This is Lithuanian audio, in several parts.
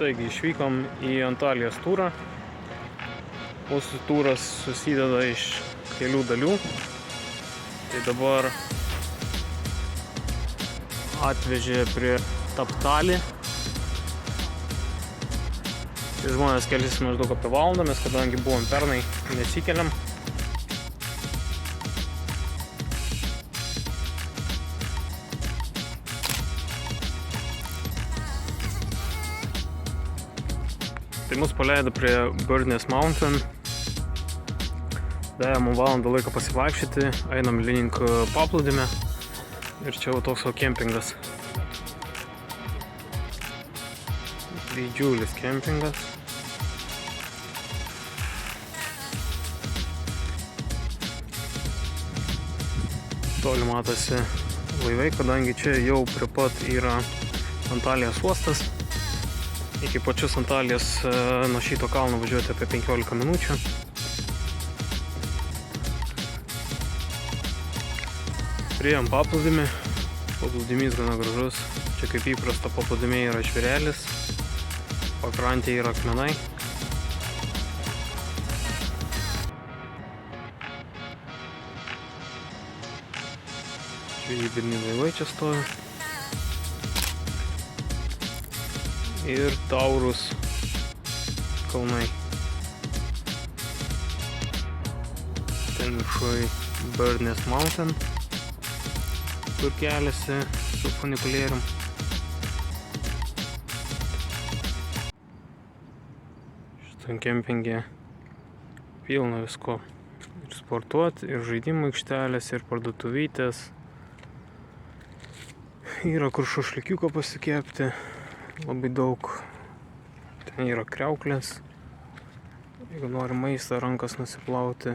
Taigi išvykom į Antalijos turą. Mūsų turas susideda iš kelių dalių. Tai dabar atvežė prie Taptali. Tai žmonės kelsis maždaug apie valandą, mes kadangi buvom pernai, nesikeliam. Tai mus paleido prie Burness Mountain. Davė mums valandą laiką pasivaikščioti, einam link paplūdimio. Ir čia jau toks kempingas. Didžiulis kempingas. Toli matosi laivai, kadangi čia jau prie pat yra Antalijos uostas. Iki pačios Antalijos nuo šito kalno važiuoti apie 15 minučių. Priėjom paplūdimį. Paplūdimys gana gražus. Čia kaip įprasta paplūdimė yra žvėrelis. Pakrantė yra akmenai. Žvejybiniai laivai čia stovi. Ir Taurus kalnai. Ten viršuj Burness Mountain, kur keliasi su funikulierium. Šitam kempinge pilna visko. Ir sportuoti, ir žaidimų aikštelės, ir parduotuvytės. Yra kur šašlikiuką pasikepti. Labai daug. Ten yra kriauklės. Jeigu nori maistą, rankas nusiplauti.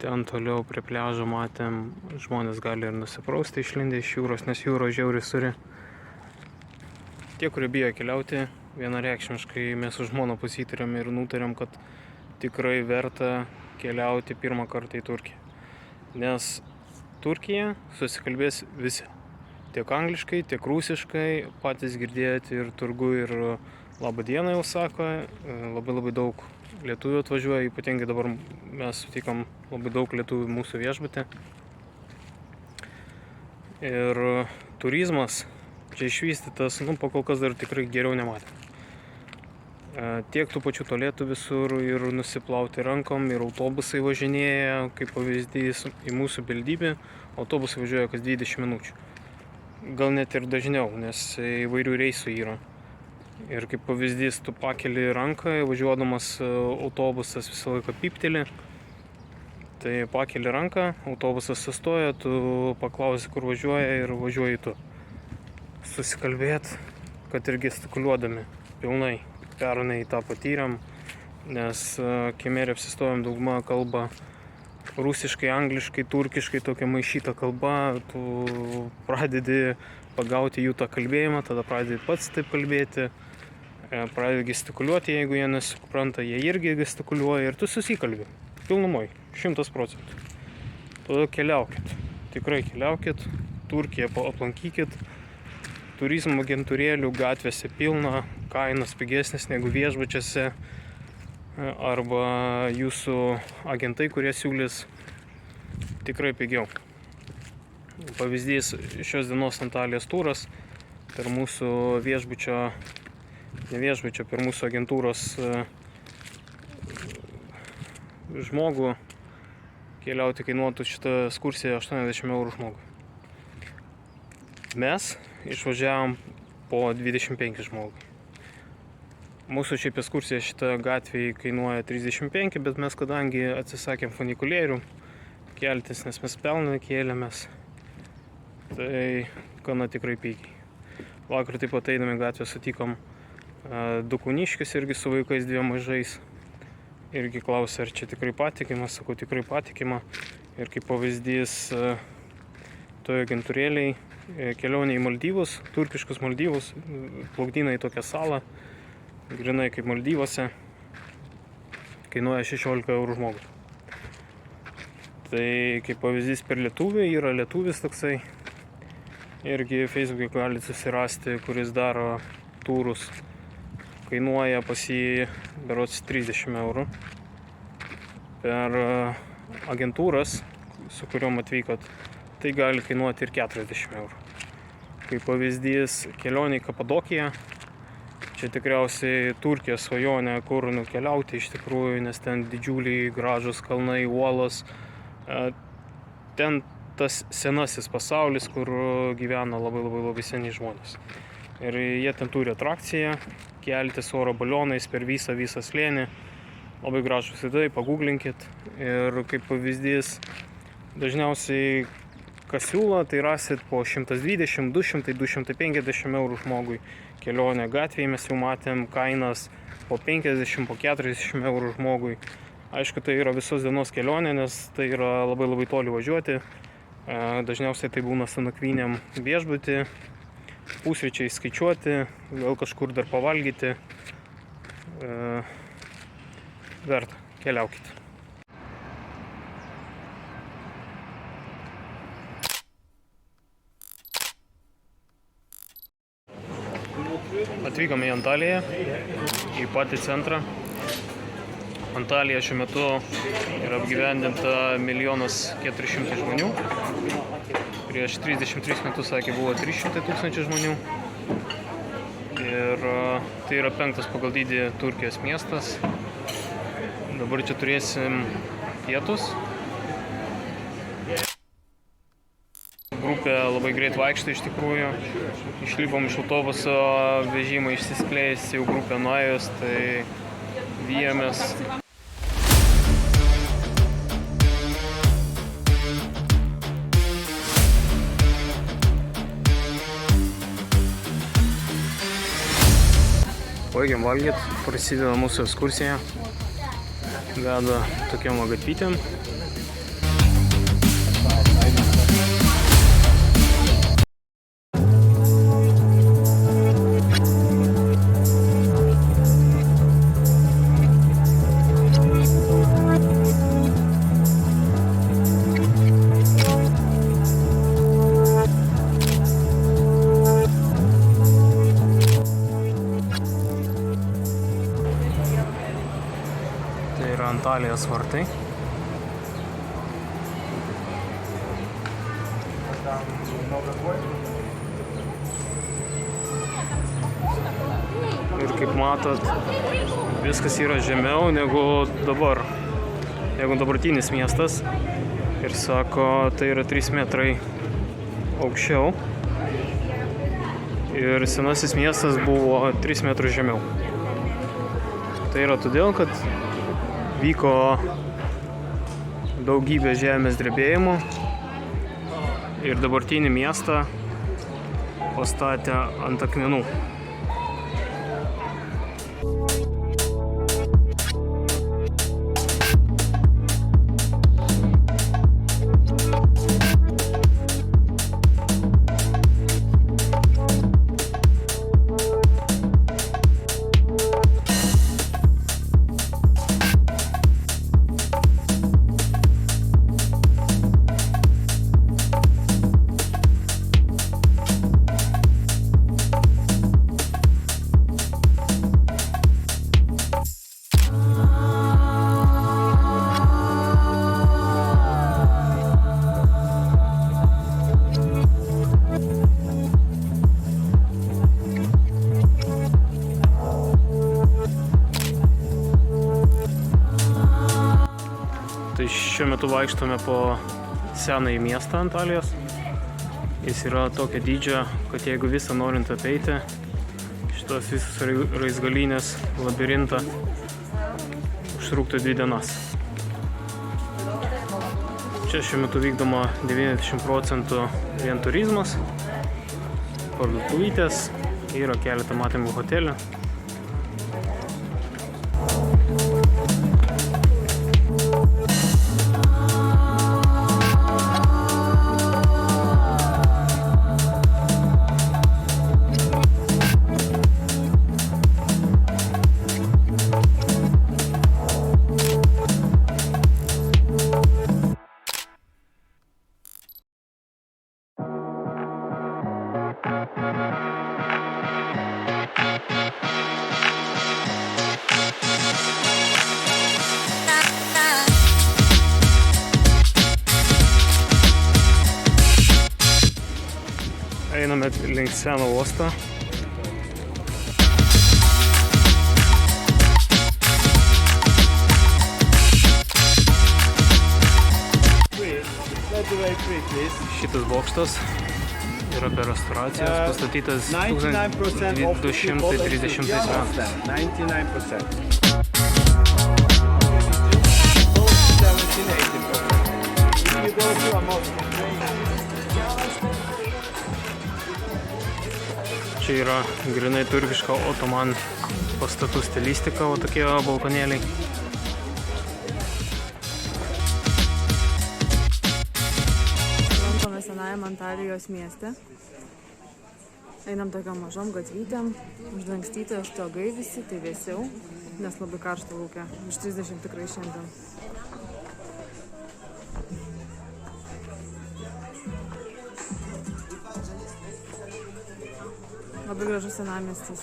Ten toliau prie pliažo matėm, žmonės gali ir nusiprausti išlindę iš jūros, nes jūros žiauriai suri. Tie, kurie bijo keliauti, vienareikšmiškai mes su žmona pasitarėm ir nutarėm, kad tikrai verta keliauti pirmą kartą į Turkiją. Nes Turkija susikalbės visi. Tiek angliškai, tiek rusiškai, patys girdėti ir turgu, ir labą dieną jau sako. Labai daug lietuvių atvažiuoja, ypatingai dabar mes sutikom labai daug lietuvių mūsų viešbutį. Ir turizmas čia išvystytas, pakol kas dar tikrai geriau nematė. Tiek tų pačių tualetų visur ir nusiplauti rankom, ir autobusai važinėja, kaip pavyzdys į mūsų beldybę, autobusai važiuoja kas 20 minučių. Gal net ir dažniau, nes įvairių reisų yra. Ir kaip pavyzdys, tu pakeli ranką, važiuodamas autobusas visą laiką pypteli. Tai pakeli ranką, autobusas sustoja, tu paklausi, kur važiuoja ir važiuoji tu. Susikalbėt, kad ir gestikuliuodami pilnai. Pernai tą patyrėm, nes Kemerė apsistojom, dauguma kalba rusiškai, angliškai, turkiškai, tokia maišyta kalba, tu pradedi pagauti jų tą kalbėjimą, tada pradedi pats taip kalbėti, pradedi gestikuliuoti, jeigu jie nesupranta, jie irgi gestikuliuoja ir tu susikalbi, pilnumoj, 100%. Tada keliaukit, tikrai keliaukit, Turkiją aplankykit, turizmo agentūrėlių gatvėse pilna, kainos pigesnės negu viešbučiuose, arba jūsų agentai, kurie siūlys tikrai pigiau. Pavyzdys, šios dienos Antalijos turas per mūsų viešbučio, per mūsų agentūros žmogų keliauti kainuotų šitą ekskursiją 80 eurų žmogui. Mes išvažiavom po 25 žmogui. Mūsų šiaip ekskursija šitą gatvėje kainuoja 35, bet mes kadangi atsisakėm funikulierių keltis, nes mes pelną kėlėmės, tai gana tikrai pigiai. Vakar taip pat eidami gatvę sutikom du kauniškius irgi su vaikais 2 mažais. Irgi klausė, ar čia tikrai patikima, sakau, tikrai patikima. Ir kaip pavyzdys toje agentūrėliai kelionė į Maldyvus, turkiškus Maldyvus, plaukdyna į tokią salą. Grinai kaip Maldyvose, kainuoja 16 eurų žmogui. Tai kaip pavyzdys per lietuvį, yra lietuvis toksai, irgi Facebook'e galite susirasti, kuris daro turus kainuoja pas jį berods 30 eurų. Per agentūras, su kuriuom atvykot, tai gali kainuoti ir 40 eurų. Kaip pavyzdys, kelionė į Kapadokiją. Čia tikriausiai Turkijos svajonė, kur nukeliauti iš tikrųjų, nes ten didžiuliai gražus kalnai, uolos. Ten tas senasis pasaulis, kur gyvena labai seni žmonės. Ir jie ten turi atrakciją, keltis oro balionais per visą slėnį. Labai gražus įdai, paguglinkit. Ir kaip pavyzdys, dažniausiai kas siūlo, tai rasit po 120, 200, 250 eurų žmogui. Kelionę gatvėje mes jau matėm kainas po 50, po 40 eurų žmogui. Aišku, tai yra visos dienos kelionė, nes tai yra labai toli važiuoti. Dažniausiai tai būna su nakvynėm viešbutį, pusryčiai skaičiuoti, gal kažkur dar pavalgyti. Verta, keliaukit. Atvykome į Antaliją, į patį centrą. Antalija šiuo metu yra apgyvendinta 1 400 000 žmonių. Prieš 33 metus, sakė, buvo 300 000 žmonių. Ir tai yra 5. pagal dydį Turkijos miestas. Dabar čia turėsim pietus. Grupė labai greit vaikšto iš tikrųjų. Išlipom iš autobuso, vežimą išsiskleis, jau grupė nuėjus, tai vijamės. Baigiam valgyt, prasideda mūsų ekskursija. Veda tokiam gatvytėm. Tai yra Antalijos vartai. Ir kaip matot, viskas yra žemiau negu dabartinis miestas. Ir sako, tai yra 3 metrai aukščiau. Ir senasis miestas buvo 3 metrus žemiau. Tai yra todėl, kad vyko daugybė žemės drebėjimų ir dabartinį miestą pastatė ant akmenų. Tai šiuo metu vaikštome po senąjį miestą Antalijos. Jis yra tokio dydžio, kad jeigu visą norint apeiti, šitos visos raizgalynės labirintą, užtruktų 2 dienas. Čia šiuo metu vykdoma 90% vien turizmas, parduotuvytės, yra keletą matomų hotelių. Einame link seno uosto. Šitas bokštas yra be restauracijos pastatytas 1230 metais. 99%. Čia yra grinai turkiška otoman pastatų stilistika, o tokie balkonėliai. Lankome senajam Antalijos mieste. Einam tokiam mažom gatvytėm, uždangstyti stogai visi, tai vėsiau, nes labai karšta lauke. Už 30 tikrai šiandien. Labai gražus senamiestis.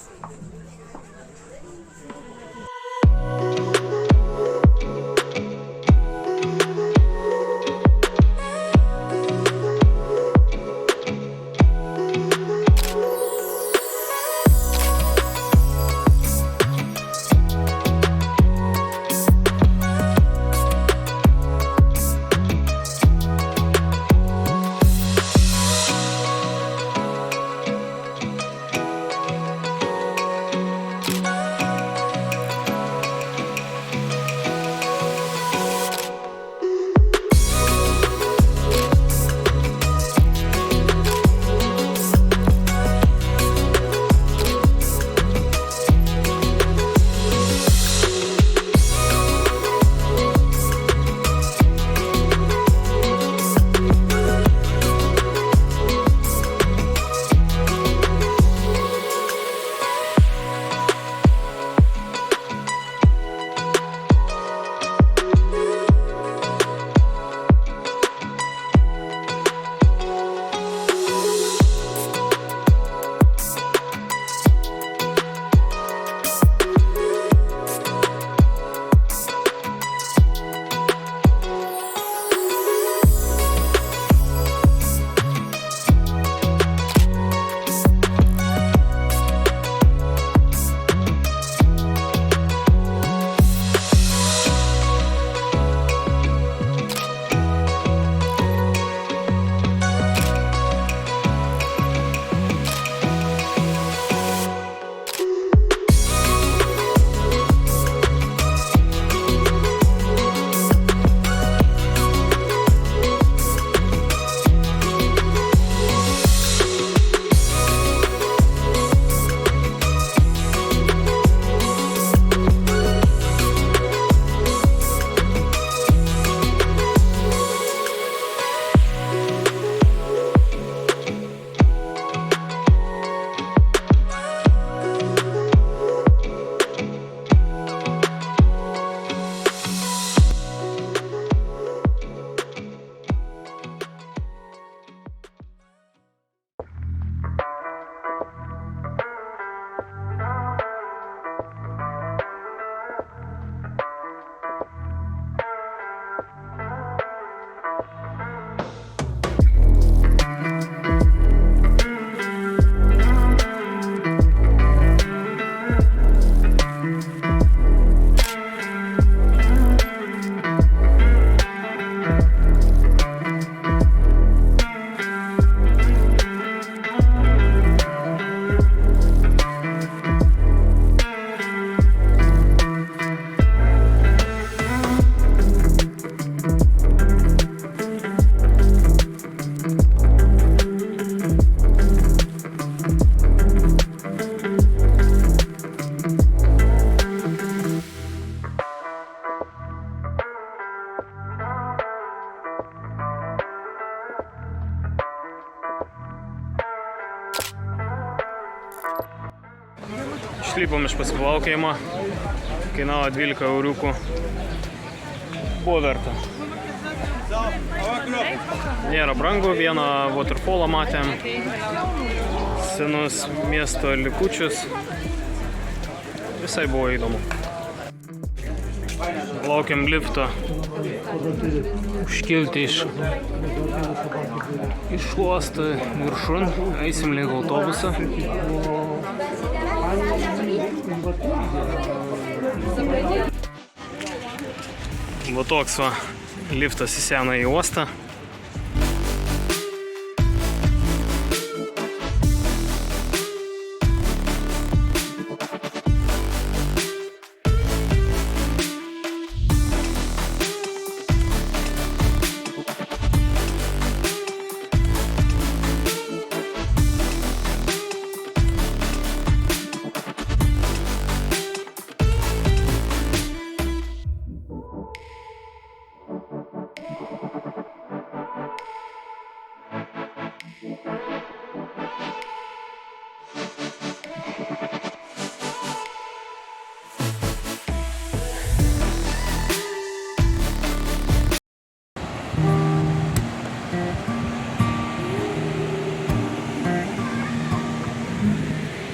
Išlipom iš pasiplaukėjimo, kainavo 12 euriukų, buvo verta. Nėra brangu, vieną waterfallą matėm, senus miesto likučius, visai buvo įdomu. Laukiam lifto. Užkilti iš uosto viršun. Eisim link autobusą. Va toks va liftas į senąjį uostą.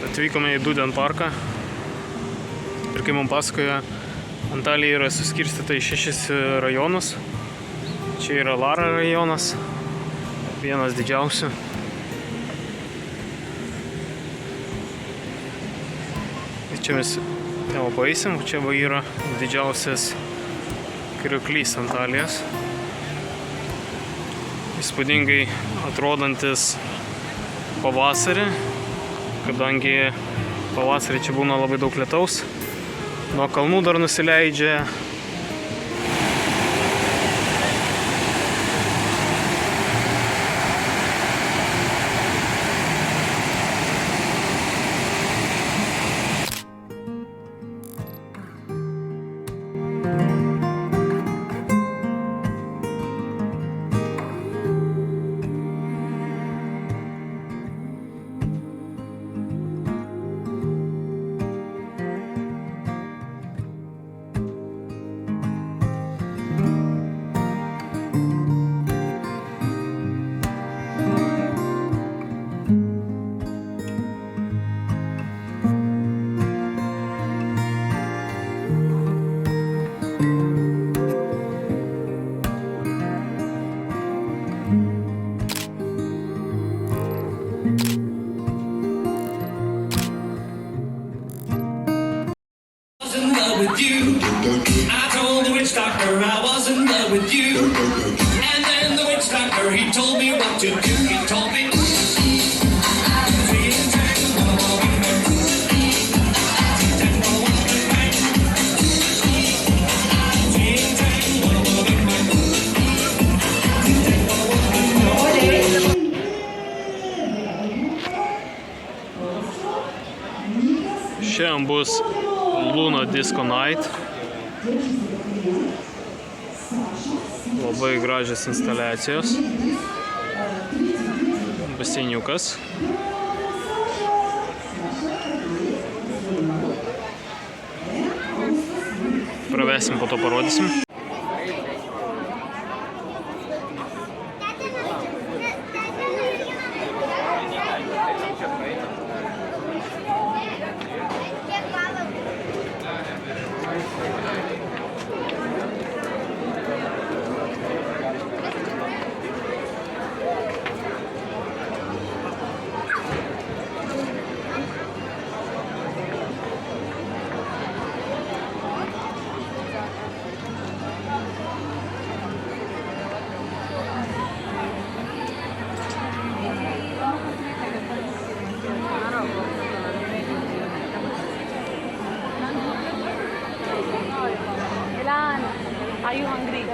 Atvykome į Duden parką ir kaip mums pasakojo, Antalija yra suskirstyta į 6 rajonus. Čia yra Lara rajonas, vienas didžiausių. Čia mes jau paeisim, čia va yra didžiausias krioklys Antalijos. Įspūdingai atrodantis pavasarį, kadangi pavasarį čia būna labai daug lietaus. Nuo kalnų dar nusileidžia. With you, I told the witch doctor I was in love with you, and then the witch doctor he told me what to do. He told me. Šiandien bus Luna Disco Night. Labai gražios instaliacijos. Baseiniukas. Pravesim, po to parodysim. Are you hungry?